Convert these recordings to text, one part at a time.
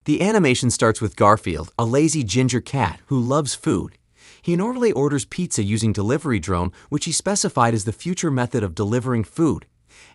The animation starts with Garfield, a lazy ginger cat who loves food. He normally orders pizza using delivery drone, which he specified as the future method of delivering food.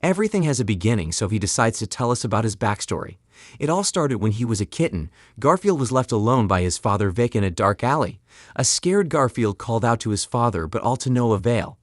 Everything has a beginning, so he decides to tell us about his backstory. It all started when he was a kitten. Garfield was left alone by his father Vic in a dark alley. A scared Garfield called out to his father, but all to no avail.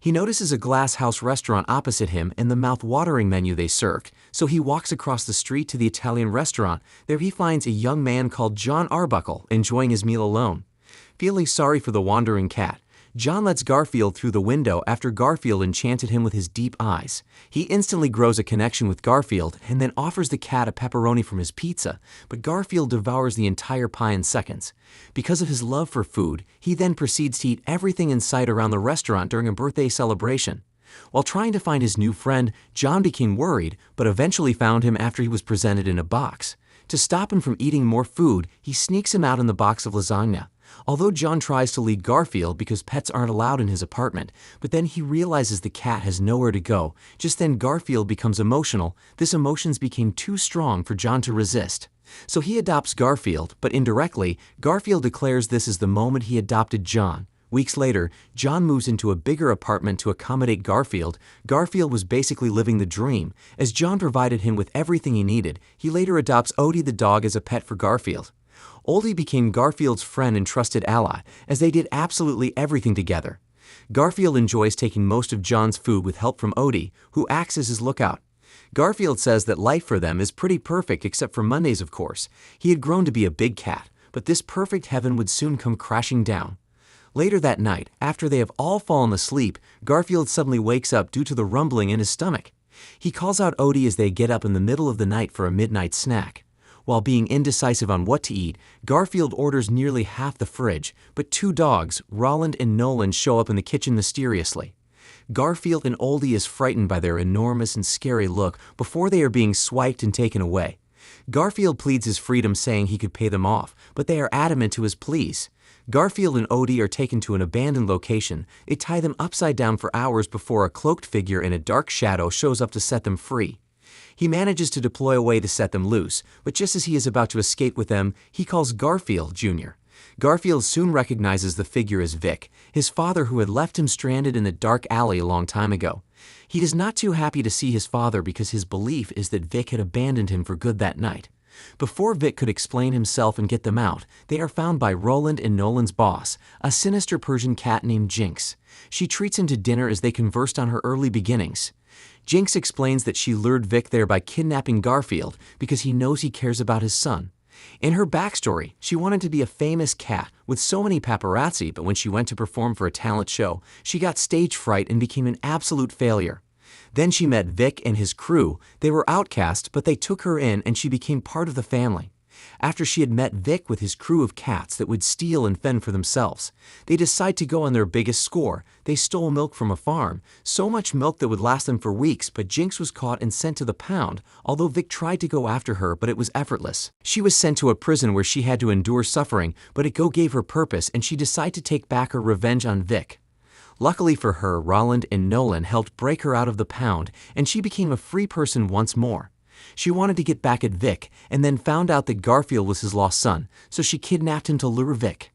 He notices a glass house restaurant opposite him and the mouth-watering menu they served, so he walks across the street to the Italian restaurant. There he finds a young man called John Arbuckle enjoying his meal alone. Feeling sorry for the wandering cat, John lets Garfield through the window after Garfield enchanted him with his deep eyes. He instantly grows a connection with Garfield and then offers the cat a pepperoni from his pizza, but Garfield devours the entire pie in seconds. Because of his love for food, he then proceeds to eat everything in sight around the restaurant during a birthday celebration. While trying to find his new friend, John became worried, but eventually found him after he was presented in a box. To stop him from eating more food, he sneaks him out in the box of lasagna. Although John tries to lead Garfield because pets aren't allowed in his apartment, but then he realizes the cat has nowhere to go. Just then Garfield becomes emotional. This emotions became too strong for John to resist. So he adopts Garfield, but indirectly, Garfield declares this is the moment he adopted John. Weeks later, John moves into a bigger apartment to accommodate Garfield. Garfield was basically living the dream. As John provided him with everything he needed, he later adopts Odie the dog as a pet for Garfield. Odie became Garfield's friend and trusted ally, as they did absolutely everything together. Garfield enjoys taking most of John's food with help from Odie, who acts as his lookout. Garfield says that life for them is pretty perfect except for Mondays, of course. He had grown to be a big cat, but this perfect heaven would soon come crashing down. Later that night, after they have all fallen asleep, Garfield suddenly wakes up due to the rumbling in his stomach. He calls out Odie as they get up in the middle of the night for a midnight snack. While being indecisive on what to eat, Garfield orders nearly half the fridge, but two dogs, Roland and Nolan, show up in the kitchen mysteriously. Garfield and Odie is frightened by their enormous and scary look before they are being swiped and taken away. Garfield pleads his freedom, saying he could pay them off, but they are adamant to his pleas. Garfield and Odie are taken to an abandoned location. They tie them upside down for hours before a cloaked figure in a dark shadow shows up to set them free. He manages to deploy a way to set them loose, but just as he is about to escape with them, he calls Garfield Jr. Garfield soon recognizes the figure as Vic, his father who had left him stranded in the dark alley a long time ago. He is not too happy to see his father because his belief is that Vic had abandoned him for good that night. Before Vic could explain himself and get them out, they are found by Roland and Nolan's boss, a sinister Persian cat named Jinx. She treats him to dinner as they conversed on her early beginnings. Jinx explains that she lured Vic there by kidnapping Garfield because he knows he cares about his son. In her backstory, she wanted to be a famous cat with so many paparazzi, but when she went to perform for a talent show, she got stage fright and became an absolute failure. Then she met Vic and his crew. They were outcast, but they took her in and she became part of the family. After she had met Vic with his crew of cats that would steal and fend for themselves, they decide to go on their biggest score. They stole milk from a farm, so much milk that would last them for weeks, but Jinx was caught and sent to the pound, although Vic tried to go after her, but it was effortless. She was sent to a prison where she had to endure suffering, but it gave her purpose and she decided to take back her revenge on Vic. Luckily for her, Roland and Nolan helped break her out of the pound, and she became a free person once more. She wanted to get back at Vic, and then found out that Garfield was his lost son, so she kidnapped him to lure Vic.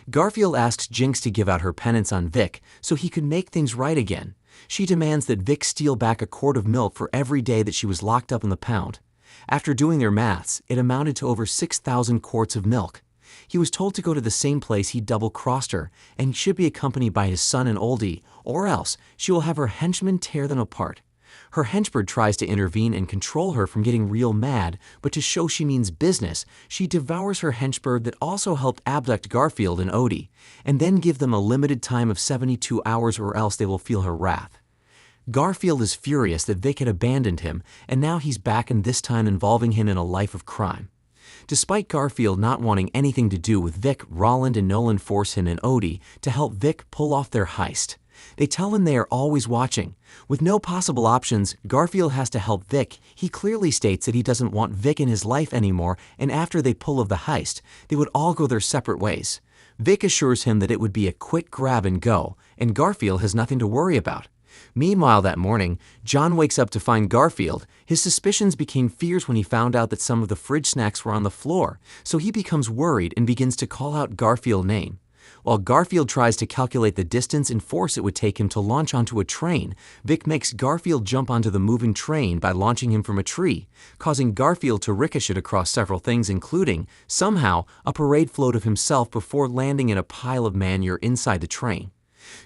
Garfield asks Jinx to give out her penance on Vic, so he could make things right again. She demands that Vic steal back a quart of milk for every day that she was locked up in the pound. After doing their maths, it amounted to over 6,000 quarts of milk. He was told to go to the same place he double-crossed her, and he should be accompanied by his son and Odie, or else she will have her henchmen tear them apart. Her henchbird tries to intervene and control her from getting real mad, but to show she means business, she devours her henchbird that also helped abduct Garfield and Odie, and then give them a limited time of 72 hours or else they will feel her wrath. Garfield is furious that Vic had abandoned him, and now he's back, and this time involving him in a life of crime. Despite Garfield not wanting anything to do with Vic, Roland and Nolan force him and Odie to help Vic pull off their heist. They tell him they are always watching. With no possible options, Garfield has to help Vic. He clearly states that he doesn't want Vic in his life anymore, and after they pull off the heist, they would all go their separate ways. Vic assures him that it would be a quick grab and go, and Garfield has nothing to worry about. Meanwhile that morning, John wakes up to find Garfield. His suspicions became fears when he found out that some of the fridge snacks were on the floor, so he becomes worried and begins to call out Garfield's name. While Garfield tries to calculate the distance and force it would take him to launch onto a train, Vic makes Garfield jump onto the moving train by launching him from a tree, causing Garfield to ricochet across several things including, somehow, a parade float of himself before landing in a pile of manure inside the train.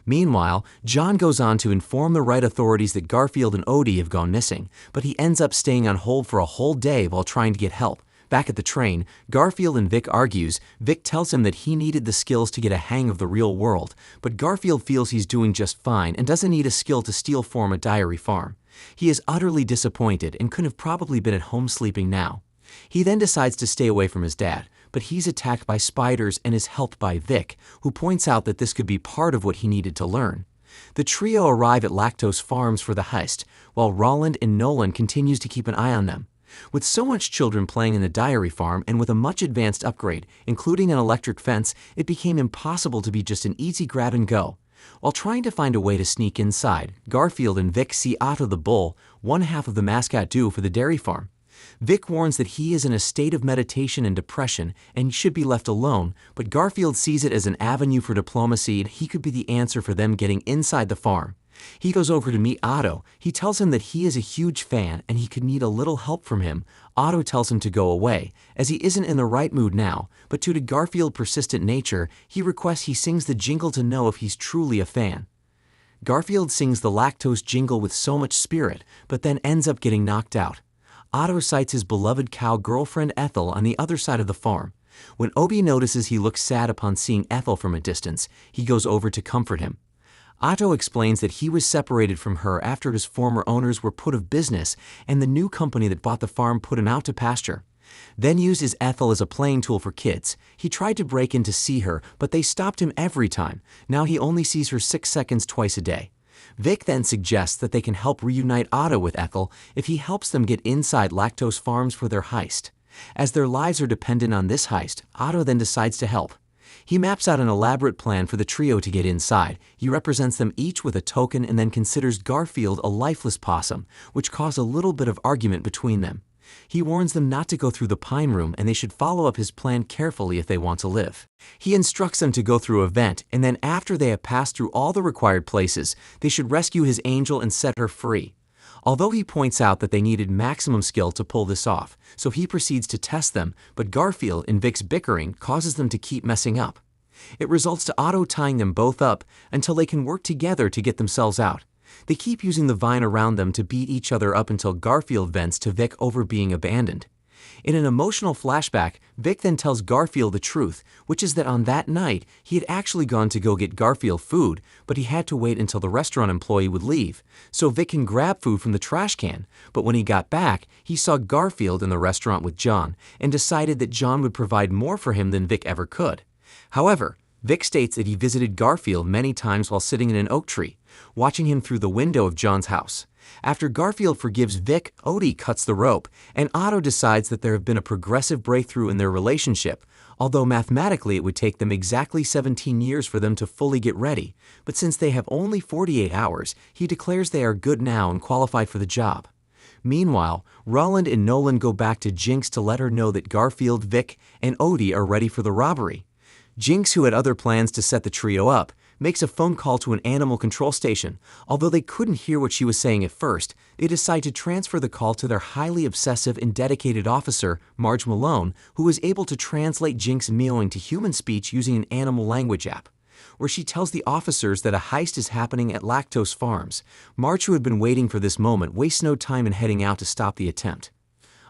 Meanwhile, John goes on to inform the right authorities that Garfield and Odie have gone missing, but he ends up staying on hold for a whole day while trying to get help. Back at the train, Garfield and Vic argues. Vic tells him that he needed the skills to get a hang of the real world, but Garfield feels he's doing just fine and doesn't need a skill to steal from a dairy farm. He is utterly disappointed and could have probably been at home sleeping now. He then decides to stay away from his dad, but he's attacked by spiders and is helped by Vic, who points out that this could be part of what he needed to learn. The trio arrive at Lactose Farms for the heist, while Roland and Nolan continues to keep an eye on them. With so much children playing in the dairy farm and with a much advanced upgrade, including an electric fence, it became impossible to be just an easy grab and go. While trying to find a way to sneak inside, Garfield and Vic see Otto the bull, one half of the mascot duo for the dairy farm. Vic warns that he is in a state of meditation and depression and should be left alone, but Garfield sees it as an avenue for diplomacy and he could be the answer for them getting inside the farm. He goes over to meet Otto. He tells him that he is a huge fan and he could need a little help from him. Otto tells him to go away, as he isn't in the right mood now, but due to Garfield's persistent nature, he requests he sings the jingle to know if he's truly a fan. Garfield sings the lactose jingle with so much spirit, but then ends up getting knocked out. Otto sights his beloved cow girlfriend Ethel on the other side of the farm. When Obi notices he looks sad upon seeing Ethel from a distance, he goes over to comfort him. Otto explains that he was separated from her after his former owners were put of business and the new company that bought the farm put him out to pasture. Then uses Ethel as a playing tool for kids. He tried to break in to see her, but they stopped him every time. Now he only sees her 6 seconds twice a day. Vic then suggests that they can help reunite Otto with Ethel if he helps them get inside Lactose Farms for their heist. As their lives are dependent on this heist, Otto then decides to help. He maps out an elaborate plan for the trio to get inside. He represents them each with a token and then considers Garfield a lifeless possum, which caused a little bit of argument between them. He warns them not to go through the pine room and they should follow up his plan carefully if they want to live. He instructs them to go through a vent, and then after they have passed through all the required places, they should rescue his angel and set her free. Although he points out that they needed maximum skill to pull this off, so he proceeds to test them, but Garfield and Vic's bickering causes them to keep messing up. It results to Otto tying them both up until they can work together to get themselves out. They keep using the vine around them to beat each other up until Garfield vents to Vic over being abandoned. In an emotional flashback, Vic then tells Garfield the truth, which is that on that night, he had actually gone to go get Garfield food, but he had to wait until the restaurant employee would leave, so Vic can grab food from the trash can. But when he got back, he saw Garfield in the restaurant with John, and decided that John would provide more for him than Vic ever could. However, Vic states that he visited Garfield many times while sitting in an oak tree, watching him through the window of John's house. After Garfield forgives Vic, Odie cuts the rope, and Otto decides that there have been a progressive breakthrough in their relationship, although mathematically it would take them exactly 17 years for them to fully get ready. But since they have only 48 hours, he declares they are good now and qualified for the job. Meanwhile, Roland and Nolan go back to Jinx to let her know that Garfield, Vic, and Odie are ready for the robbery. Jinx, who had other plans to set the trio up, makes a phone call to an animal control station. Although they couldn't hear what she was saying at first, they decide to transfer the call to their highly obsessive and dedicated officer, Marge Malone, who is able to translate Jinx meowing to human speech using an animal language app, where she tells the officers that a heist is happening at Lactose Farms. Marge, who had been waiting for this moment, wastes no time in heading out to stop the attempt.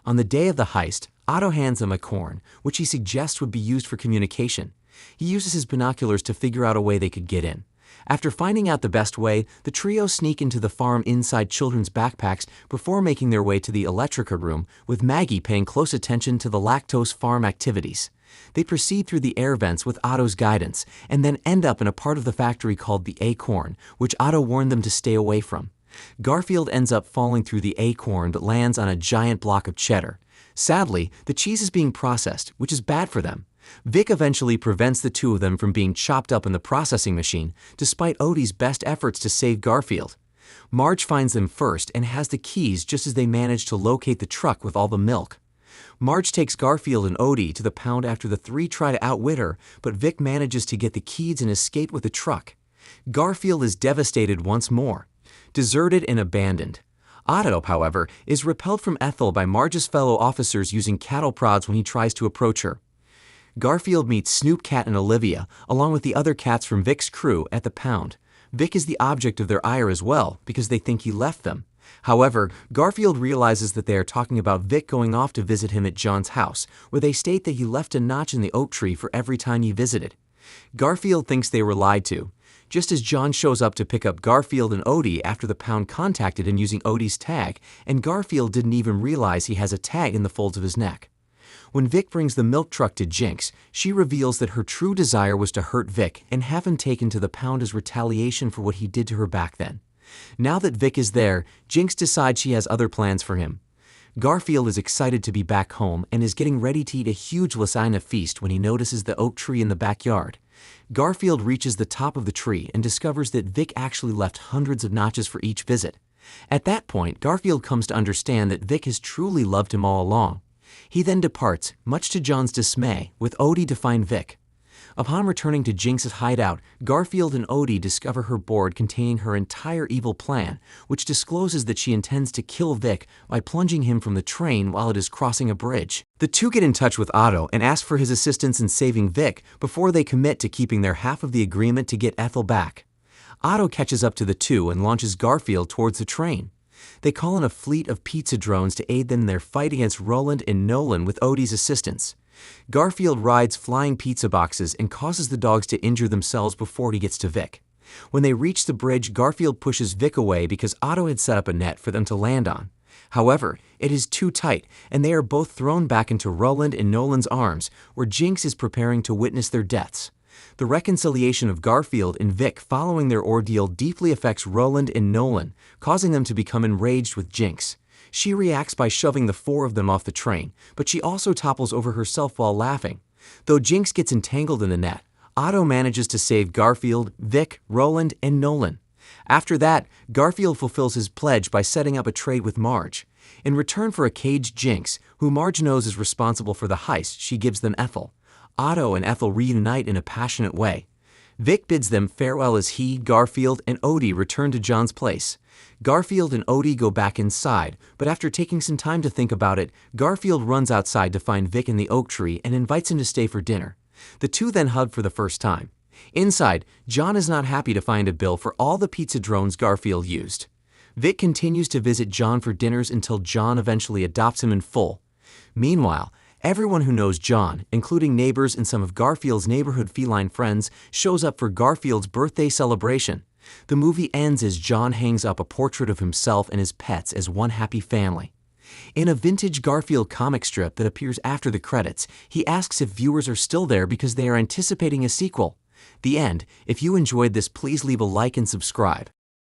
On the day of the heist, Otto hands them a corn, which he suggests would be used for communication. He uses his binoculars to figure out a way they could get in. After finding out the best way, the trio sneak into the farm inside children's backpacks before making their way to the electrica room, with Maggie paying close attention to the Lactose Farm activities. They proceed through the air vents with Otto's guidance, and then end up in a part of the factory called the acorn, which Otto warned them to stay away from. Garfield ends up falling through the acorn but lands on a giant block of cheddar. Sadly, the cheese is being processed, which is bad for them. Vic eventually prevents the two of them from being chopped up in the processing machine, despite Odie's best efforts to save Garfield. Marge finds them first and has the keys just as they manage to locate the truck with all the milk. Marge takes Garfield and Odie to the pound after the three try to outwit her, but Vic manages to get the keys and escape with the truck. Garfield is devastated once more, deserted and abandoned. Otto, however, is repelled from Ethel by Marge's fellow officers using cattle prods when he tries to approach her. Garfield meets Snoop Cat and Olivia, along with the other cats from Vic's crew, at the pound. Vic is the object of their ire as well, because they think he left them. However, Garfield realizes that they are talking about Vic going off to visit him at John's house, where they state that he left a notch in the oak tree for every time he visited. Garfield thinks they were lied to. Just as John shows up to pick up Garfield and Odie after the pound contacted him using Odie's tag, and Garfield didn't even realize he has a tag in the folds of his neck. When Vic brings the milk truck to Jinx, she reveals that her true desire was to hurt Vic and have him taken to the pound as retaliation for what he did to her back then. Now that Vic is there, Jinx decides she has other plans for him. Garfield is excited to be back home and is getting ready to eat a huge lasagna feast when he notices the oak tree in the backyard. Garfield reaches the top of the tree and discovers that Vic actually left hundreds of notches for each visit. At that point, Garfield comes to understand that Vic has truly loved him all along. He then departs, much to John's dismay, with Odie to find Vic. Upon returning to Jinx's hideout, Garfield and Odie discover her board containing her entire evil plan, which discloses that she intends to kill Vic by plunging him from the train while it is crossing a bridge. The two get in touch with Otto and ask for his assistance in saving Vic before they commit to keeping their half of the agreement to get Ethel back. Otto catches up to the two and launches Garfield towards the train. They call in a fleet of pizza drones to aid them in their fight against Roland and Nolan with Odie's assistance. Garfield rides flying pizza boxes and causes the dogs to injure themselves before he gets to Vic. When they reach the bridge, Garfield pushes Vic away because Otto had set up a net for them to land on. However, it is too tight, and they are both thrown back into Roland and Nolan's arms, where Jinx is preparing to witness their deaths. The reconciliation of Garfield and Vic following their ordeal deeply affects Roland and Nolan, causing them to become enraged with Jinx. She reacts by shoving the four of them off the train, but she also topples over herself while laughing. Though Jinx gets entangled in the net, Otto manages to save Garfield, Vic, Roland, and Nolan. After that, Garfield fulfills his pledge by setting up a trade with Marge. In return for a caged Jinx, who Marge knows is responsible for the heist, she gives them Ethel. Otto and Ethel reunite in a passionate way. Vic bids them farewell as he, Garfield, and Odie return to John's place. Garfield and Odie go back inside, but after taking some time to think about it, Garfield runs outside to find Vic in the oak tree and invites him to stay for dinner. The two then hug for the first time. Inside, John is not happy to find a bill for all the pizza drones Garfield used. Vic continues to visit John for dinners until John eventually adopts him in full. Meanwhile, everyone who knows John, including neighbors and some of Garfield's neighborhood feline friends, shows up for Garfield's birthday celebration. The movie ends as John hangs up a portrait of himself and his pets as one happy family. In a vintage Garfield comic strip that appears after the credits, he asks if viewers are still there because they are anticipating a sequel. The end. If you enjoyed this, please leave a like and subscribe.